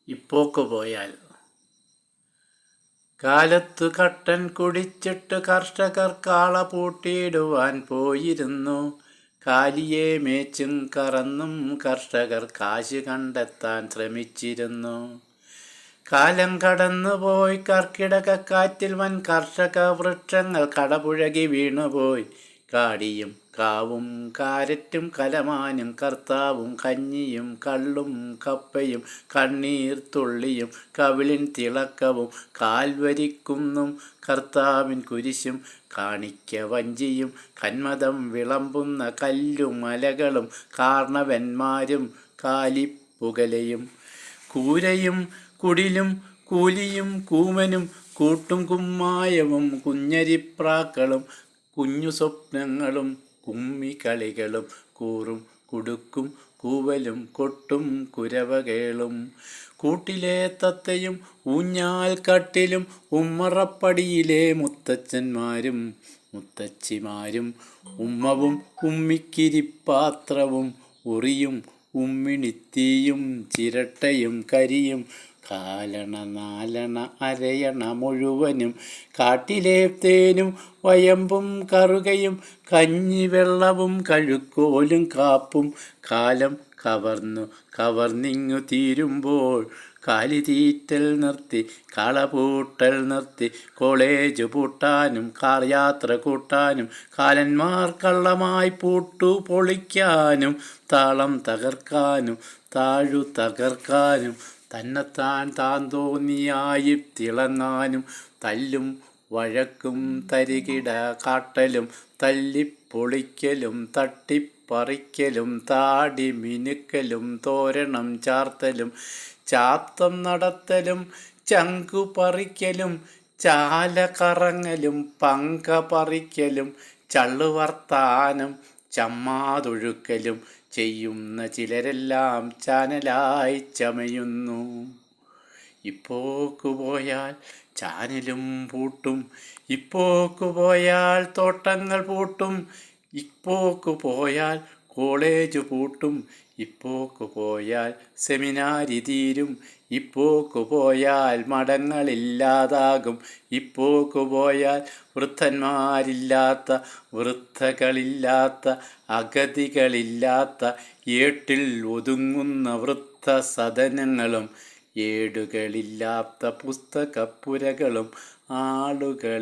ഇപ്പോക്ക് പോയാൽ. കാലത്തു കട്ടൻ കുടിച്ചിട്ട് കർഷകർ കാള പൂട്ടിയിടുവാൻ പോയിരുന്നു. കാലിയെ മേച്ചും കറന്നും കർഷകർ കാശ് കണ്ടെത്താൻ ശ്രമിച്ചിരുന്നു. കാലം കടന്നുപോയി, കർക്കിടകക്കാറ്റിൽ വൻ കർഷക വൃക്ഷങ്ങൾ കടപുഴകി വീണുപോയി. കാടിയും കാവും കാരറ്റും കലമാനും കർത്താവും കഞ്ഞിയും കള്ളും കപ്പയും കണ്ണീർ തുള്ളിയും കവിളിൻ തിളക്കവും കാൽവരിക്കുന്നും കർത്താവിൻ കുരിശും കാണിക്ക വഞ്ചിയും കന്മദം വിളമ്പുന്ന കല്ലുമലകളും കാർണവന്മാരും കാലിപ്പുകലയും കൂരയും കുടിലും കൂലിയും കൂമനും കൂട്ടും കുമ്മായവും കുഞ്ഞരിപ്രാക്കളും കുഞ്ഞു സ്വപ്നങ്ങളും കുമ്മിക്കളികളും കൂറും കുടുക്കും കൂവലും കൊട്ടും കുരവകേളും കൂട്ടിലെ തത്തയും ഊഞ്ഞാൽ കട്ടിലും ഉമ്മറപ്പടിയിലെ മുത്തച്ഛന്മാരും മുത്തച്ഛിമാരും ഉമ്മവും ഉമ്മിക്കിരിപ്പാത്രവും ഉറിയും ഉമ്മിണിത്തീയും ചിരട്ടയും കരിയും കാലണ നാലണ അരയണ മുഴുവനും കാട്ടിലെ തേനും വയമ്പും കറുകയും കഞ്ഞിവെള്ളവും കഴുക്കോലും കാപ്പും കാലം കവർന്നിങ്ങു തീരുമ്പോൾ കാലിതീറ്റൽ നിർത്തി കളപൂട്ടൽ നിർത്തി കോളേജ് പൂട്ടാനും കാർ യാത്ര കൂട്ടാനും കാലന്മാർ കള്ളമായി പൂട്ടു പൊളിക്കാനും താളം തകർക്കാനും താഴു തകർക്കാനും താൻ തോന്നിയായി തിളങ്ങാനും തല്ലും വഴക്കും തരികിട കാട്ടലും തല്ലിപ്പൊളിക്കലും തട്ടിപ്പറിക്കലും താടി മിനുക്കലും തോരണം ചാർത്തലും ചാത്തം നടത്തലും ചങ്കു പറിക്കലും ചാല കറങ്ങലും പങ്ക പറിക്കലും ചള്ളുവർത്താനം ചമ്മാതൊഴുക്കലും ചെയ്യുന്ന ചിലരെല്ലാം ചാനലായി ചമയുന്നു. ഇപ്പോക്ക് പോയാൽ ചാനലും പൂട്ടും, ഇപ്പോക്ക് പോയാൽ തോട്ടങ്ങൾ പൂട്ടും, ഇപ്പോക്ക് പോയാൽ കോളേജ് പൂട്ടും, ഇപ്പോക്ക് പോയാൽ സെമിനാരി തീരും, ഇപ്പോക്ക് പോയാൽ മഠങ്ങളില്ലാതാകും, ഇപ്പോക്ക് പോയാൽ വൃദ്ധന്മാരില്ലാത്ത വൃദ്ധകളില്ലാത്ത അഗതികളില്ലാത്ത ഏട്ടിൽ ഒതുങ്ങുന്ന വൃദ്ധസദനങ്ങളും ഏടുകളില്ലാത്ത പുസ്തകപ്പുരകളും ആളുകൾ